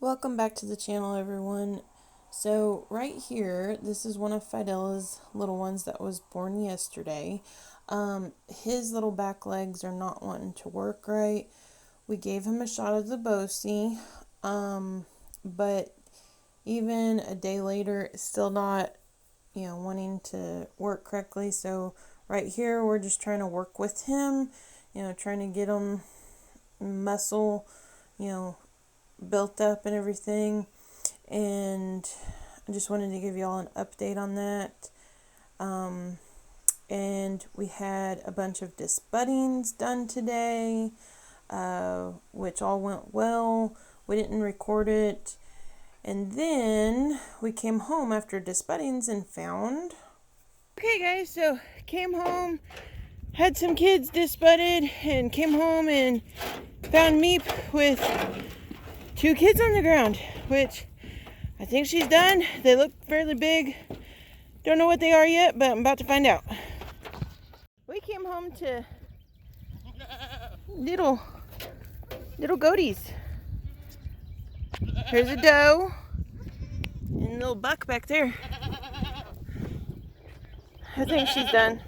Welcome back to the channel, everyone. So right here, this is one of Fidela's little ones that was born yesterday. His little back legs are not wanting to work right. We gave him a shot of the Bosie, but even a day later, it's still not, wanting to work correctly. So right here, we're just trying to work with him, trying to get him muscle, built up and everything. And I just wanted to give y'all an update on that. And we had a bunch of disbuddings done today, which all went well. We didn't record it. And then we came home after disbuddings and found... Okay guys, so came home, had some kids disbudded, and came home and found Meep with 2 kids on the ground, which I think she's done. They look fairly big. Don't know what they are yet, but I'm about to find out. We came home to little goaties. Here's a doe and a little buck back there. I think she's done.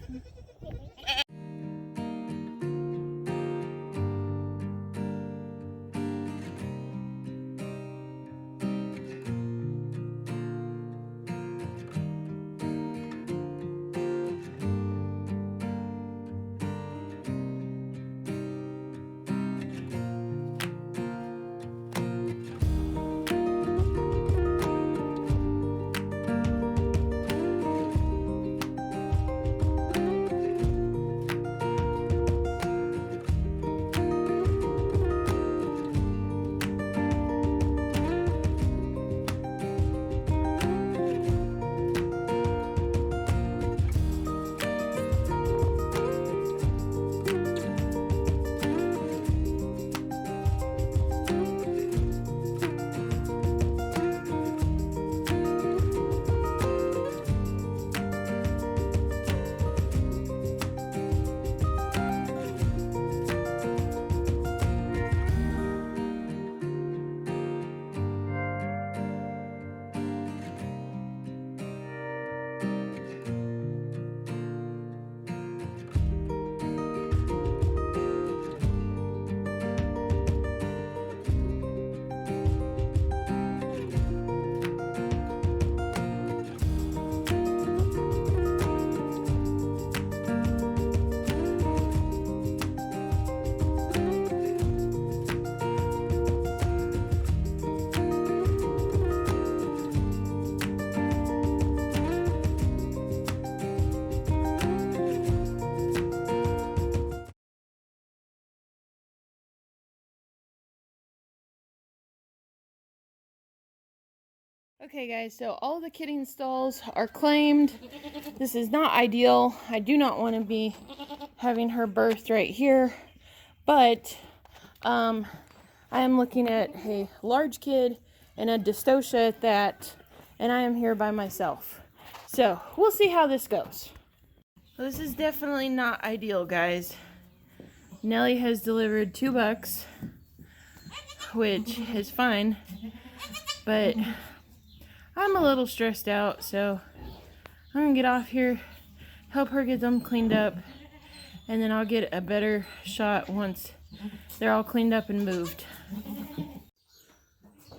Okay guys, so all the kidding stalls are claimed. This is not ideal. I do not want to be having her birthed right here, but I am looking at a large kid and a dystocia at that, and I am here by myself. So we'll see how this goes. This is definitely not ideal, guys. Nellie has delivered 2 bucks, which is fine, but I'm a little stressed out, so I'm gonna get off here, help her get them cleaned up, and then I'll get a better shot once they're all cleaned up and moved.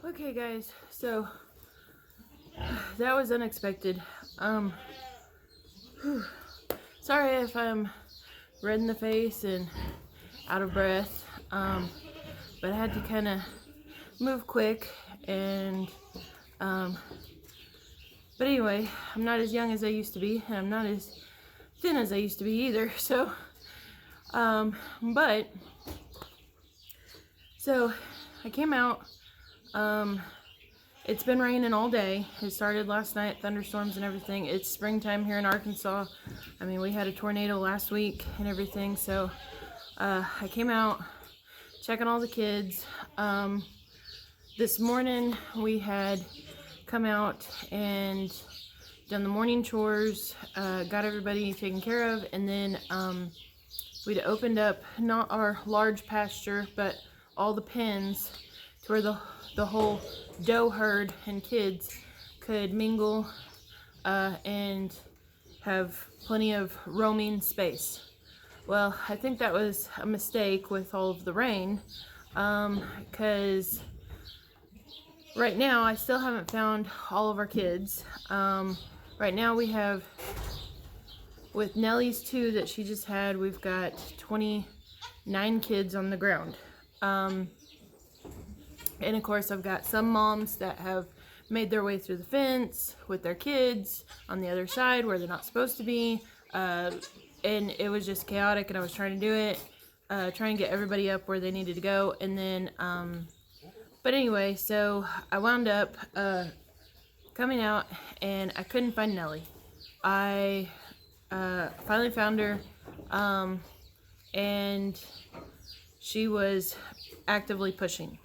Okay guys, so that was unexpected. Sorry if I'm red in the face and out of breath, but I had to kind of move quick, and but anyway, I'm not as young as I used to be, and I'm not as thin as I used to be either, so so I came out. It's been raining all day. It started last night, thunderstorms and everything. It's springtime here in Arkansas. I mean, we had a tornado last week and everything, so I came out checking all the kids. This morning we had come out and done the morning chores, got everybody taken care of, and then we'd opened up not our large pasture but all the pens to where the whole doe herd and kids could mingle and have plenty of roaming space. Well, I think that was a mistake with all of the rain, because right now I still haven't found all of our kids. Right now we have, with Nellie's 2 that she just had, we've got 29 kids on the ground. And of course I've got some moms that have made their way through the fence with their kids on the other side where they're not supposed to be. And it was just chaotic, and I was trying to do it, trying to get everybody up where they needed to go. And then, but anyway, so I wound up coming out, and I couldn't find Nellie. I finally found her, and she was actively pushing.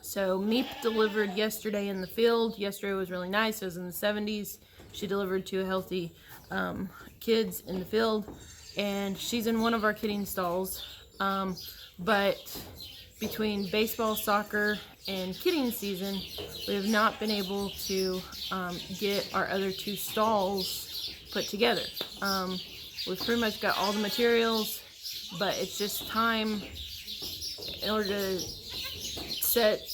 So Meep delivered yesterday in the field. Yesterday was really nice. It was in the 70s. She delivered 2 healthy kids in the field, and she's in one of our kidding stalls. But between baseball, soccer, and kidding season, we have not been able to get our other 2 stalls put together. We've pretty much got all the materials, but it's just time in order to set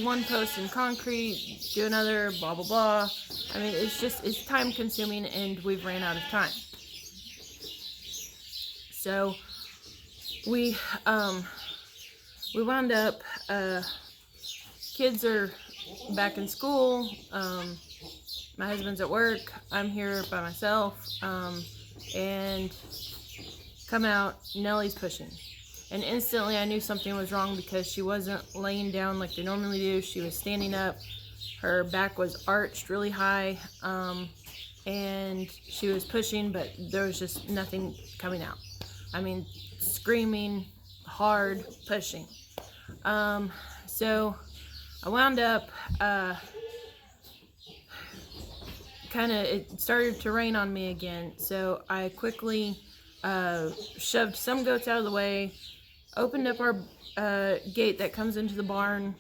one post in concrete, do another, blah blah blah. I mean, it's time consuming, and we've ran out of time. So we wound up, kids are back in school, my husband's at work, I'm here by myself, and come out, Nellie's pushing. And instantly I knew something was wrong, because she wasn't laying down like they normally do. She was standing up. Her back was arched really high, and she was pushing, but there was just nothing coming out. I mean, screaming, hard, pushing. So I wound up, it started to rain on me again. So I quickly shoved some goats out of the way, opened up our gate that comes into the barn,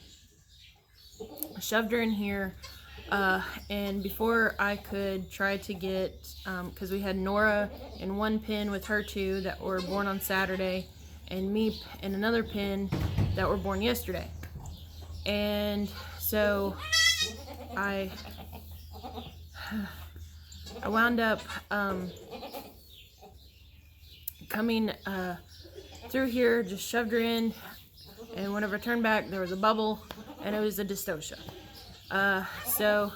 shoved her in here, and before I could try to get, because we had Nora in one pen with her 2 that were born on Saturday, and Meep in another pen that were born yesterday. And so I wound up coming through here, just shoved her in, and whenever I turned back, there was a bubble, and it was a dystocia. So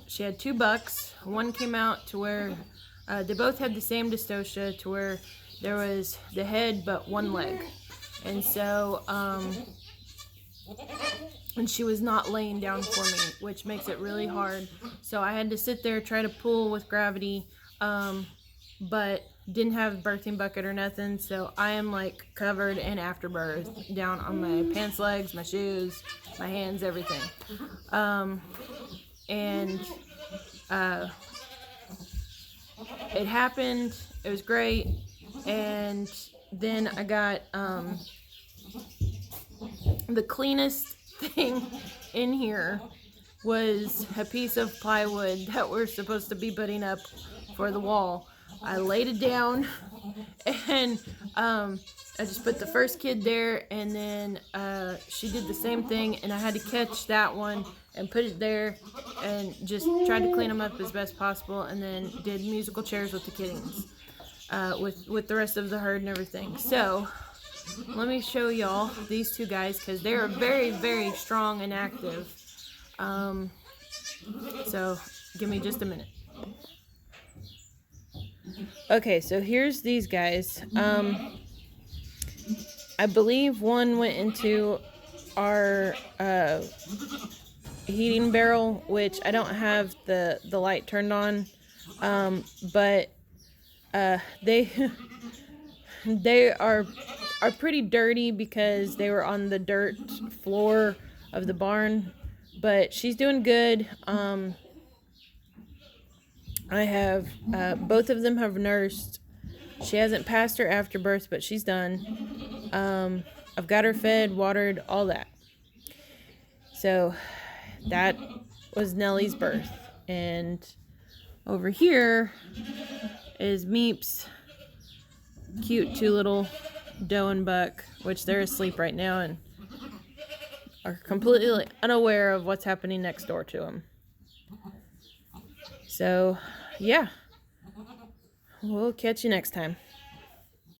she had 2 bucks. One came out to where they both had the same dystocia, to where there was the head but one leg, and so and she was not laying down for me, which makes it really hard. So I had to sit there, try to pull with gravity, but didn't have a birthing bucket or nothing, so I am like covered in afterbirth down on my pants legs, my shoes, my hands, everything. It happened, it was great, and then I got the cleanest thing in here was a piece of plywood that we're supposed to be putting up for the wall. I laid it down, and I just put the first kid there, and then she did the same thing, and I had to catch that one and put it there, and just tried to clean them up as best possible, and then did musical chairs with the kittens, with the rest of the herd and everything. So let me show y'all these 2 guys, because they are very, very strong and active. So give me just a minute. Okay, so here's these guys. I believe one went into our heating barrel, which I don't have the light turned on, but they are pretty dirty because they were on the dirt floor of the barn, but she's doing good. I have, both of them have nursed. She hasn't passed her afterbirth, but she's done. I've got her fed, watered, all that. So that was Nellie's birth. And over here is Meep's cute 2 little doe and buck, which they're asleep right now and are completely unaware of what's happening next door to them. So, yeah. We'll catch you next time.